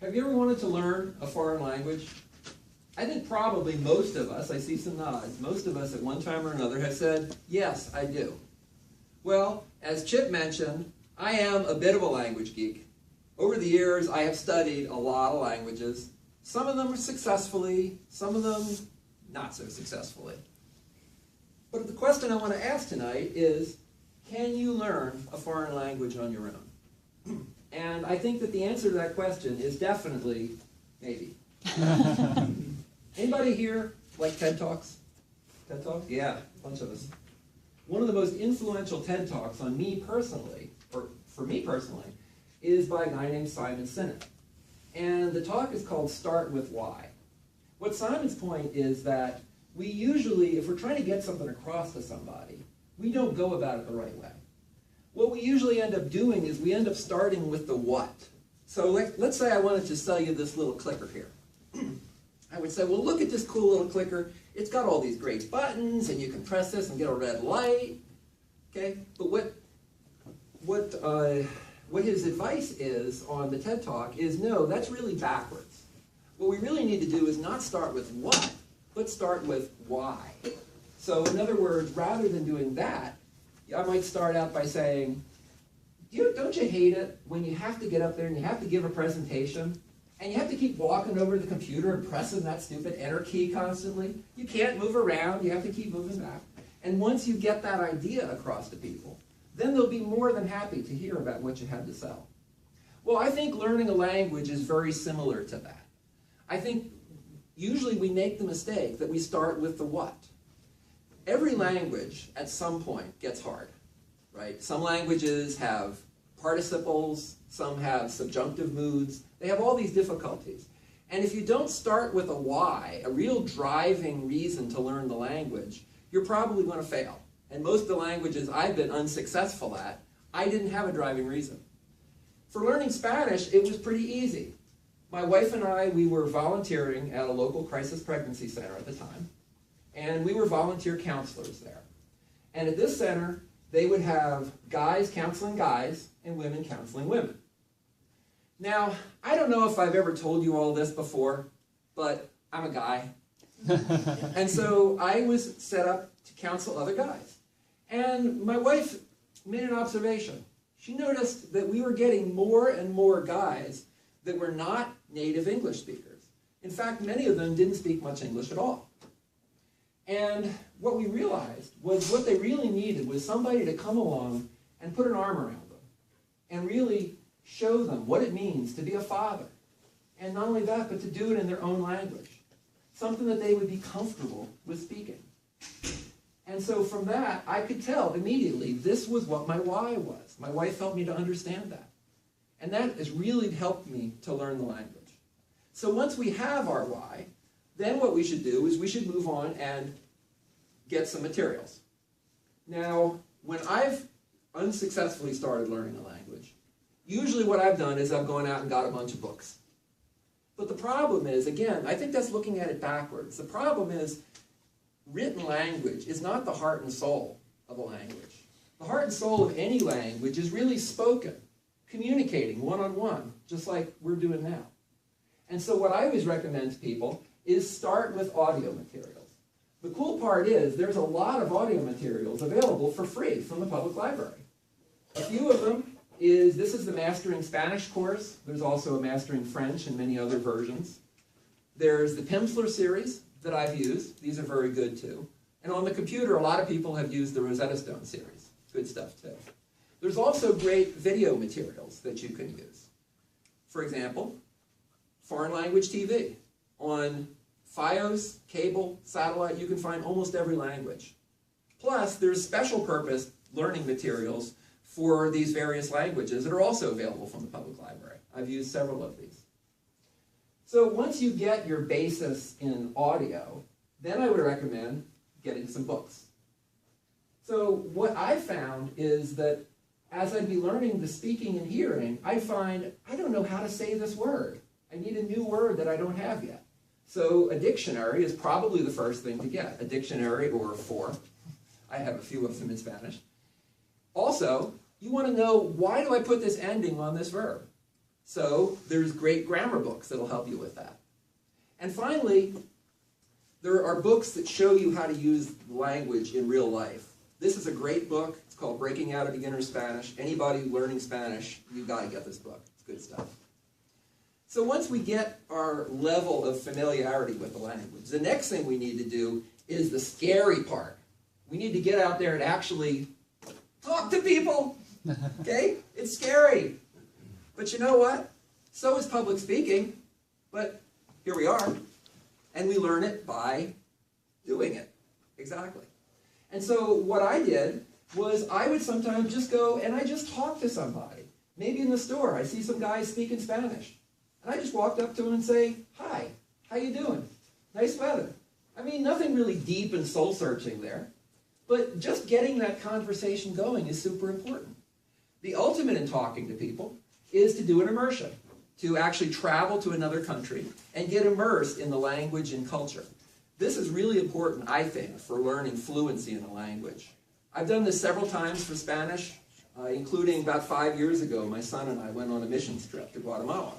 Have you ever wanted to learn a foreign language? I think probably most of us, I see some nods, most of us at one time or another have said, yes, I do. Well, as Chip mentioned, I am a bit of a language geek. Over the years, I have studied a lot of languages. Some of them successfully, some of them not so successfully. But the question I want to ask tonight is, can you learn a foreign language on your own? And I think that the answer to that question is definitely maybe. Anybody here like TED Talks? TED Talks? Yeah, a bunch of us. One of the most influential TED Talks on me personally, or for me personally, is by a guy named Simon Sinek. And the talk is called Start With Why. What Simon's point is that we usually, if we're trying to get something across to somebody, we don't go about it the right way. What we usually end up doing is we end up starting with the what. So let's say I wanted to sell you this little clicker here. I would say, well, look at this cool little clicker. It's got all these great buttons, and you can press this and get a red light. Okay, but what his advice is on the TED Talk is, no, that's really backwards. What we really need to do is not start with what, but start with why. So in other words, rather than doing that, I might start out by saying, don't you hate it when you have to get up there and you have to give a presentation and you have to keep walking over to the computer and pressing that stupid enter key constantly? You can't move around, you have to keep moving back. And once you get that idea across to people, then they'll be more than happy to hear about what you have to sell. Well, I think learning a language is very similar to that. I think usually we make the mistake that we start with the what. Every language at some point gets hard, right? Some languages have participles, some have subjunctive moods. They have all these difficulties. And if you don't start with a why, a real driving reason to learn the language, you're probably going to fail. And most of the languages I've been unsuccessful at, I didn't have a driving reason. For learning Spanish, it was pretty easy. My wife and I, we were volunteering at a local crisis pregnancy center at the time. And we were volunteer counselors there. And at this center, they would have guys counseling guys and women counseling women. Now, I don't know if I've ever told you all this before, but I'm a guy. And so I was set up to counsel other guys. And my wife made an observation. She noticed that we were getting more and more guys that were not native English speakers. In fact, many of them didn't speak much English at all. And what we realized was what they really needed was somebody to come along and put an arm around them and really show them what it means to be a father. And not only that, but to do it in their own language. Something that they would be comfortable with speaking. And so from that, I could tell immediately this was what my why was. My wife helped me to understand that. And that has really helped me to learn the language. So once we have our why, then what we should do is we should move on and get some materials. Now, when I've unsuccessfully started learning a language, usually what I've done is I've gone out and got a bunch of books. But the problem is, again, I think that's looking at it backwards. The problem is written language is not the heart and soul of a language. The heart and soul of any language is really spoken, communicating one-on-one, just like we're doing now. And so what I always recommend to people is start with audio materials. The cool part is there's a lot of audio materials available for free from the public library. A few of them this is the Mastering Spanish course. There's also a Mastering French and many other versions. There's the Pimsleur series that I've used. These are very good too. And on the computer, a lot of people have used the Rosetta Stone series. Good stuff too. There's also great video materials that you can use. For example, foreign language TV. On Fios, cable, satellite, you can find almost every language. Plus, there's special purpose learning materials for these various languages that are also available from the public library. I've used several of these. So once you get your basis in audio, then I would recommend getting some books. So what I found is that as I'd be learning the speaking and hearing, I find I don't know how to say this word. I need a new word that I don't have yet. So a dictionary is probably the first thing to get. A dictionary or a fork. I have a few of them in Spanish. Also, you want to know, why do I put this ending on this verb? So there's great grammar books that'll help you with that. And finally, there are books that show you how to use language in real life. This is a great book. It's called Breaking Out of Beginner Spanish. Anybody learning Spanish, you've got to get this book. It's good stuff. So once we get our level of familiarity with the language, the next thing we need to do is the scary part. We need to get out there and actually talk to people. Okay? It's scary. But you know what? So is public speaking. But here we are. And we learn it by doing it. Exactly. And so what I did was I would sometimes just go and I just talk to somebody. Maybe in the store, I see some guys speaking Spanish. And I just walked up to them and say, "Hi, how you doing? Nice weather." I mean, nothing really deep and soul-searching there. But just getting that conversation going is super important. The ultimate in talking to people is to do an immersion, to actually travel to another country and get immersed in the language and culture. This is really important, I think, for learning fluency in a language. I've done this several times for Spanish, including about 5 years ago, my son and I went on a missions trip to Guatemala.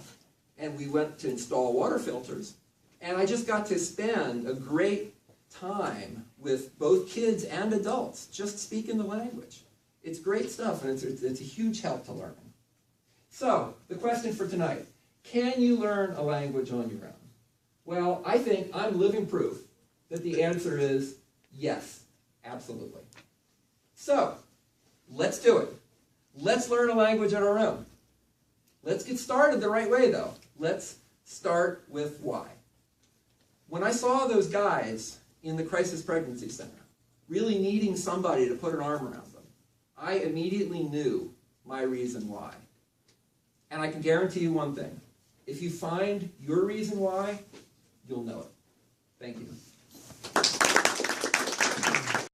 And we went to install water filters. And I just got to spend a great time with both kids and adults, just speaking the language. It's great stuff, and it's a huge help to learning. So, the question for tonight, can you learn a language on your own? Well, I think I'm living proof that the answer is yes, absolutely. So, let's do it. Let's learn a language on our own. Let's get started the right way, though. Let's start with why. When I saw those guys in the Crisis Pregnancy Center, really needing somebody to put an arm around them, I immediately knew my reason why. And I can guarantee you one thing. If you find your reason why, you'll know it. Thank you.